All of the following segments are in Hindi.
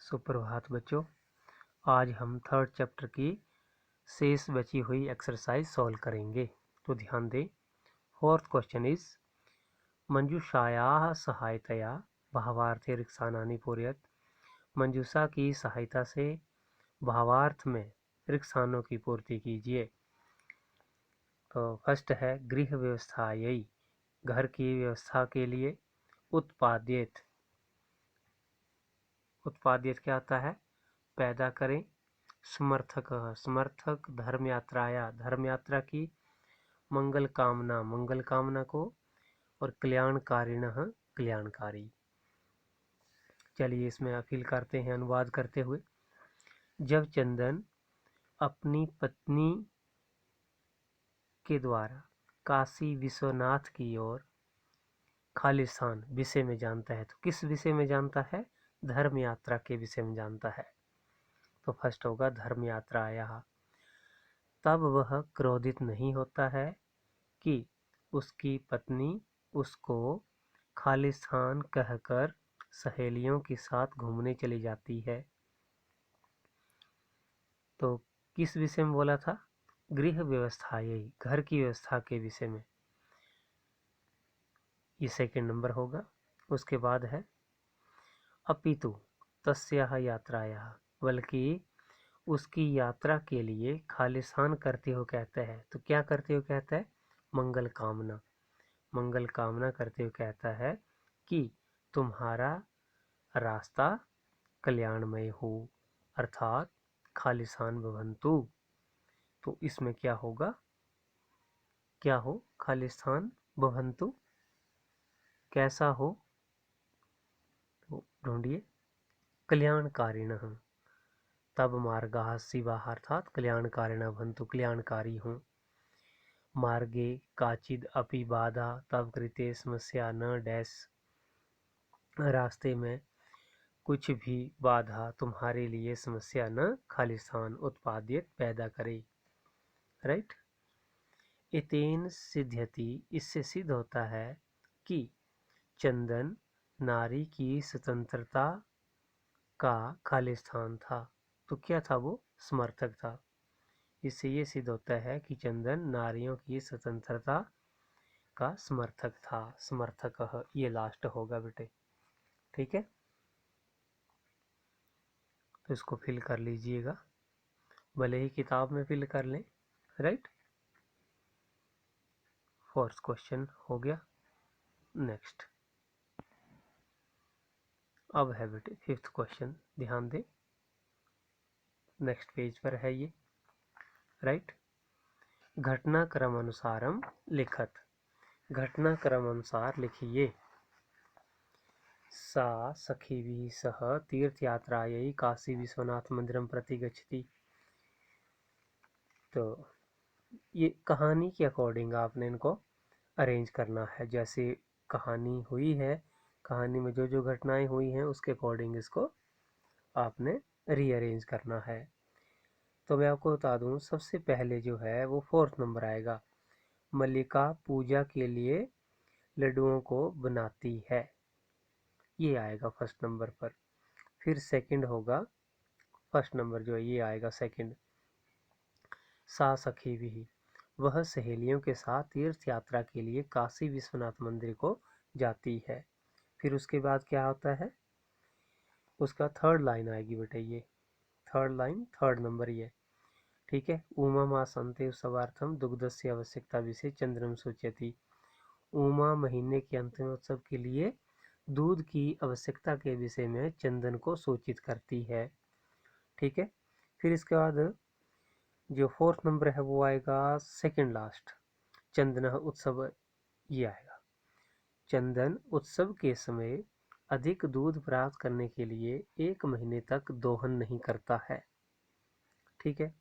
सुप्रभात बच्चों। आज हम थर्ड चैप्टर की शेष बची हुई एक्सरसाइज सॉल्व करेंगे। तो ध्यान दें। फोर्थ क्वेश्चन इज मंजूषायाः सहायतया भावार्थे रिक्सानानि पूरयत। मंजूषा की सहायता से भावार्थ में रिक्सानों की पूर्ति कीजिए। तो फर्स्ट है गृह व्यवस्थायै, घर की व्यवस्था के लिए। उत्पाद्येत, उत्पाद्येत क्या आता है? पैदा करें। समर्थक, समर्थक धर्म यात्राया, धर्म यात्रा की। मंगल कामना, मंगल कामना को। और कल्याणकारिणः, कल्याणकारी। चलिए इसमें फिल करते हैं अनुवाद करते हुए। जब चंदन अपनी पत्नी के द्वारा काशी विश्वनाथ की ओर खालिस्तान विषय में जानता है, तो किस विषय में जानता है? धर्म यात्रा के विषय में जानता है। तो फर्स्ट होगा धर्म यात्रा आया। तब वह क्रोधित नहीं होता है कि उसकी पत्नी उसको खालिस्तान कहकर सहेलियों के साथ घूमने चली जाती है। तो किस विषय में बोला था? गृह व्यवस्था, यही घर की व्यवस्था के विषय में। ये सेकंड नंबर होगा। उसके बाद है अपितु तस्याः यात्रायाः, बल्कि उसकी यात्रा के लिए खालिस्तान करते हो कहता है। तो क्या करते हो कहता है? मंगल कामना, मंगल कामना करते हुए कहता है कि तुम्हारा रास्ता कल्याणमय हो, अर्थात खालिस्तान भवन्तु। तो इसमें क्या होगा? क्या हो? खालिस्तान भवन्तु कैसा हो? तो ढूंढिए। कल्याणकारिणः। तब मार्गाः शिवाः, अर्थात कल्याणकारिणः भवन्तु, कल्याणकारी हों। मार्गे काचिद अपि बाधा तब कृते समस्या न डैश, रास्ते में कुछ भी बाधा तुम्हारे लिए समस्या न खालिस्तान उत्पादित पैदा करे। राइट। एतेन सिद्ध्यति, इससे सिद्ध होता है कि चंदन नारी की स्वतंत्रता का खालिस्तान था। तो क्या था वो? समर्थक था। इससे ये सिद्ध होता है कि चंदन नारियों की स्वतंत्रता का समर्थक था। समर्थक, ये लास्ट होगा बेटे। ठीक है, तो इसको फिल कर लीजिएगा, भले ही किताब में फिल कर लें। राइट। फोर्थ क्वेश्चन हो गया। नेक्स्ट अब है बेटे फिफ्थ क्वेश्चन, ध्यान दें। नेक्स्ट पेज पर है ये। राइट। घटनाक्रम अनुसारम लिखत, घटनाक्रम अनुसार लिखिए। सा सखीभिः सह तीर्थयात्रायै काशी विश्वनाथ मंदिरम प्रति गच्छति। तो ये कहानी के अकॉर्डिंग आपने इनको अरेंज करना है। जैसे कहानी हुई है, कहानी में जो जो घटनाएं हुई हैं उसके अकॉर्डिंग इसको आपने रीअरेंज करना है। तो मैं आपको बता दूं, सबसे पहले जो है वो फोर्थ नंबर आएगा। मल्लिका पूजा के लिए लड्डुओं को बनाती है, ये आएगा फर्स्ट नंबर पर। फिर सेकंड होगा, फर्स्ट नंबर जो है ये आएगा सेकंड। सा सखी भी, वह सहेलियों के साथ तीर्थ यात्रा के लिए काशी विश्वनाथ मंदिर को जाती है। फिर उसके बाद क्या होता है? उसका थर्ड लाइन आएगी बेटा, ये थर्ड लाइन, थर्ड नंबर ये। ठीक है। उमा माँ संते उत्सवार्थम दुग्धस्य आवश्यकता विषय चंद्रम सूचयति। उमा महीने के अंतिम उत्सव के लिए दूध की आवश्यकता के विषय में चंदन को सूचित करती है। ठीक है। फिर इसके बाद जो फोर्थ नंबर है वो आएगा सेकंड लास्ट, चंदन उत्सव, ये आएगा। चंदन उत्सव के समय अधिक दूध प्राप्त करने के लिए 1 महीने तक दोहन नहीं करता है। ठीक है,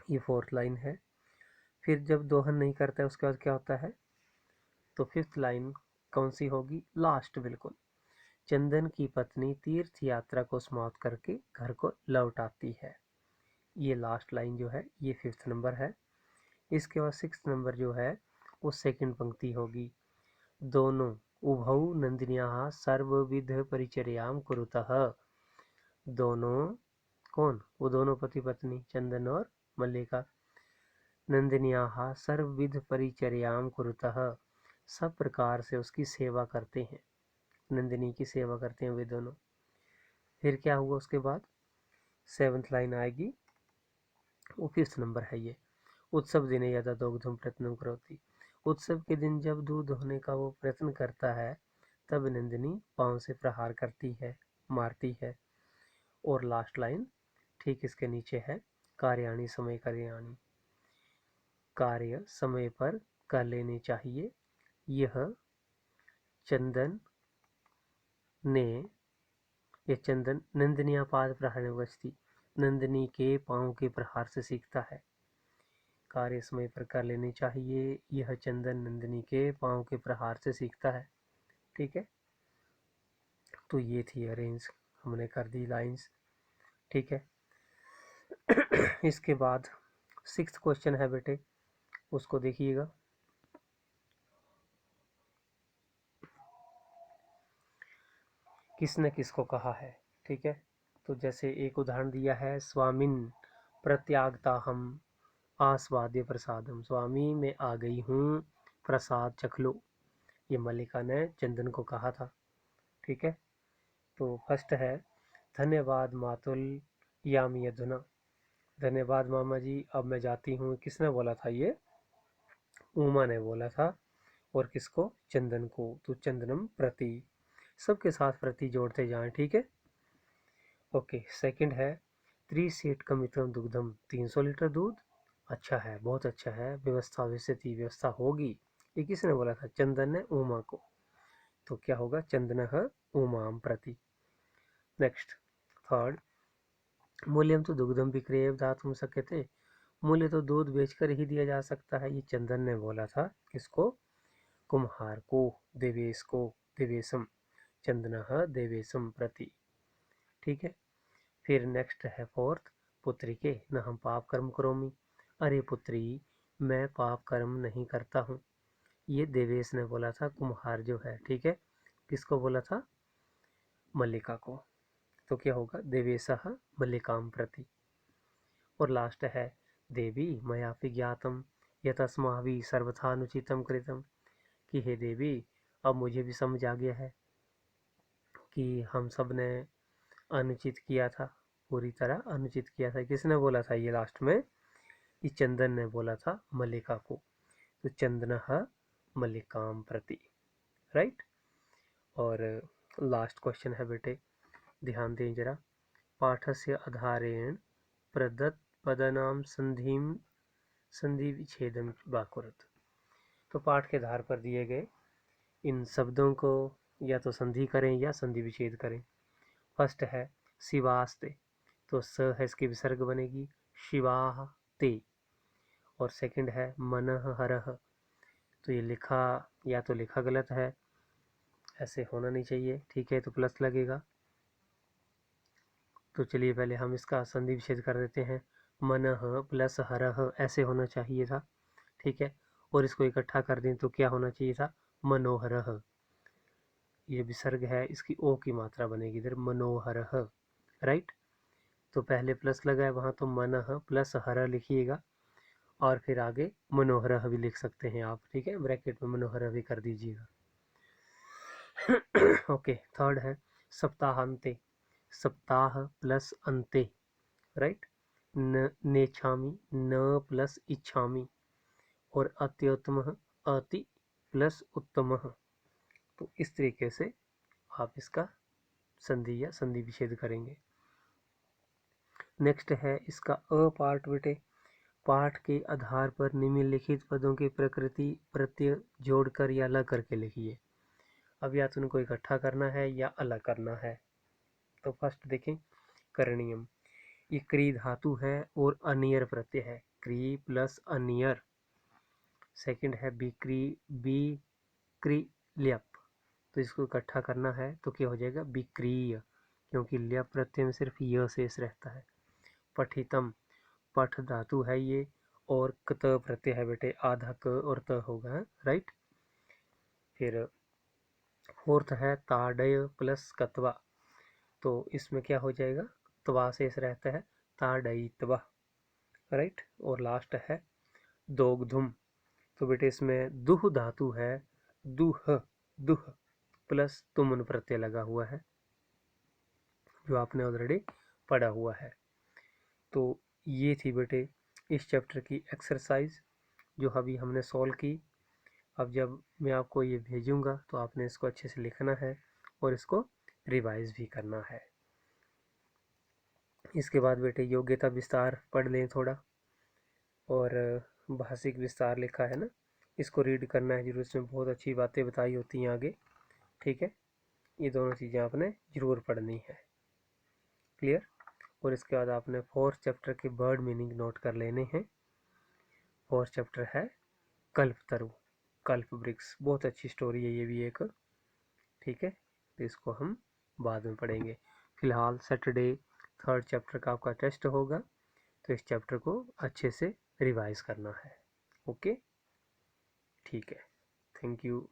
ये फोर्थ लाइन है। फिर जब दोहन नहीं करता है उसके बाद क्या होता है? तो फिफ्थ लाइन कौन सी होगी? लास्ट बिल्कुल। चंदन की पत्नी तीर्थ यात्रा को समाप्त करके घर को लौट आती है। ये लास्ट लाइन जो है ये फिफ्थ नंबर है। इसके बाद सिक्स नंबर जो है वो सेकंड पंक्ति होगी। दोनों उभौ नंदिन्याः सर्वविध परिचर्यां कुरुतः। दोनों कौन? वो दोनों पति पत्नी चंदन और मल्लिका। नंदिन्याः सर्वविध परिचर्यां कुरुतः, सब प्रकार से उसकी सेवा करते हैं, नंदिनी की सेवा करते हैं वे दोनों। फिर क्या हुआ उसके बाद? 7th लाइन आएगी, वो 5th नंबर है ये। उत्सव दिने यदा दुग्धम प्रयत्न करोति, उत्सव के दिन जब दूध होने का वो प्रयत्न करता है तब नंदिनी पांव से प्रहार करती है, मारती है। और लास्ट लाइन ठीक इसके नीचे है, कार्याणि समय कार्याणि, कार्य समय पर कर लेने चाहिए। यह चंदन ने, यह चंदन नंदिनी पाद प्रहार वस्ती, नंदिनी के पांव के प्रहार से सीखता है। कार्य समय पर कर लेनी चाहिए, यह चंदन नंदिनी के पांव के प्रहार से सीखता है। ठीक है, तो ये थी अरेंज, हमने कर दी लाइंस। ठीक है, इसके बाद 6th क्वेश्चन है बेटे, उसको देखिएगा। किसने किसको कहा है? ठीक है, तो जैसे एक उदाहरण दिया है, स्वामिन प्रत्यागता हम आस्वाद्य प्रसादम, स्वामी मैं आ गई हूँ, प्रसाद चख लो, ये मल्लिका ने चंदन को कहा था। ठीक है, तो फर्स्ट है, धन्यवाद मातुल यामी अधुना, धन्यवाद मामा जी अब मैं जाती हूँ, किसने बोला था ये? उमा ने बोला था। और किसको? चंदन को। तो चंदनम प्रति, सबके साथ प्रति जोड़ते जाएं। ठीक है, ओके। सेकंड है, 300 दुग्धम, 300 लीटर दूध, अच्छा है, बहुत अच्छा है, व्यवस्था विसति, व्यवस्था होगी, ये किसने बोला था? चंदन ने उमा को। तो क्या होगा? चंदनः उमाम प्रति। नेक्स्ट, थर्ड, मूल्यम तो दुग्धम विक्रय दातुम शक्यते, मूल्य तो दूध बेचकर ही दिया जा सकता है, ये चंदन ने बोला था। किसको? कुम्हार को, देवेश को, देवेशम, चंदनः देवेशम प्रति। ठीक है, फिर नेक्स्ट है फोर्थ, पुत्री के न हम पाप कर्म करोमी, अरे पुत्री मैं पाप कर्म नहीं करता हूँ, ये देवेश ने बोला था, कुम्हार जो है। ठीक है, किसको बोला था? मल्लिका को। तो क्या होगा? देवेशः मल्लिकाम प्रति। और लास्ट है, देवी मयापि ज्ञातम यतस्माभि सर्वथा अनुचितम कृतम, कि हे देवी अब मुझे भी समझ आ गया है कि हम सब ने अनुचित किया था, पूरी तरह अनुचित किया था। किसने बोला था ये लास्ट में? ये चंदन ने बोला था मल्लिका को। तो चंदनः मल्लिकाम प्रति, राइट। और लास्ट क्वेश्चन है बेटे, ध्यान दें जरा, पाठस्य आधारेण प्रदत्त पदनाम संधिम संधि विच्छेदम वाकुरत, तो पाठ के आधार पर दिए गए इन शब्दों को या तो संधि करें या संधि विच्छेद करें। फर्स्ट है शिवास्ते, तो स है इसकी विसर्ग बनेगी, शिवाह ते। और सेकंड है मनः हरः, तो ये लिखा, या तो लिखा गलत है, ऐसे होना नहीं चाहिए। ठीक है, तो प्लस लगेगा। तो चलिए पहले हम इसका संधि विच्छेद कर देते हैं, मनः प्लस हरः ऐसे होना चाहिए था। ठीक है, और इसको इकट्ठा कर दें तो क्या होना चाहिए था? मनोहरः, ये विसर्ग है, इसकी ओ की मात्रा बनेगी इधर, मनोहरः, राइट। तो पहले प्लस लगा है वहाँ, तो मनः प्लस हर लिखिएगा, और फिर आगे मनोहरः भी लिख सकते हैं आप। ठीक है, ब्रैकेट में मनोहरः भी कर दीजिएगा। ओके, थर्ड है सप्ताहांते, सप्ताह प्लस अंते, राइट। न नेच्छामि, न प्लस इच्छामि, और अत्युत्तमः, अति प्लस उत्तमः। तो इस तरीके से आप इसका संधि या संधि विच्छेद करेंगे। नेक्स्ट है इसका अ पार्ट बेटे, पाठ के आधार पर निम्नलिखित पदों की प्रकृति प्रत्यय जोड़कर या अलग करके लिखिए। अब या तो उनको इकट्ठा करना है या अलग करना है। तो फर्स्ट देखें, करणीयम, ये क्री धातु है और अनियर प्रत्यय है, क्री प्लस अनियर। सेकंड है बिक्री, बी क्री ल्यप, तो इसको इकट्ठा करना है तो क्या हो जाएगा? बिक्रीय, क्योंकि ल्यप प्रत्यय में सिर्फ य शेष रहता है। पठितम, पठ धातु है ये, और क्त प्रत्यय है बेटे, आधा क और त होगा, राइट। फिर फोर्थ है ताडय प्लस कत्वा, तो इसमें क्या हो जाएगा, तवा शेष रहता है, ता डई तवा, राइट। और लास्ट है दोगधुम। तो बेटे इसमें दुह धातु है, दुह, दुह प्लस तुमन प्रत्यय लगा हुआ है, जो आपने ऑलरेडी पढ़ा हुआ है। तो ये थी बेटे इस चैप्टर की एक्सरसाइज जो अभी हमने सॉल्व की। अब जब मैं आपको ये भेजूंगा तो आपने इसको अच्छे से लिखना है और इसको रिवाइज भी करना है। इसके बाद बेटे योग्यता विस्तार पढ़ लें थोड़ा, और भाषिक विस्तार लिखा है ना, इसको रीड करना है जरूर, इसमें बहुत अच्छी बातें बताई होती हैं आगे, ठीक है। ये दोनों चीज़ें आपने ज़रूर पढ़नी है, क्लियर। और इसके बाद आपने फोर्थ चैप्टर के वर्ड मीनिंग नोट कर लेने हैं। फोर्थ चैप्टर है कल्पतरु, कल्प वृक्ष, बहुत अच्छी स्टोरी है ये भी एक, ठीक है। तो इसको हम बाद में पढ़ेंगे। फिलहाल सैटरडे थर्ड चैप्टर का आपका टेस्ट होगा, तो इस चैप्टर को अच्छे से रिवाइज करना है। ओके, ठीक है, थैंक यू।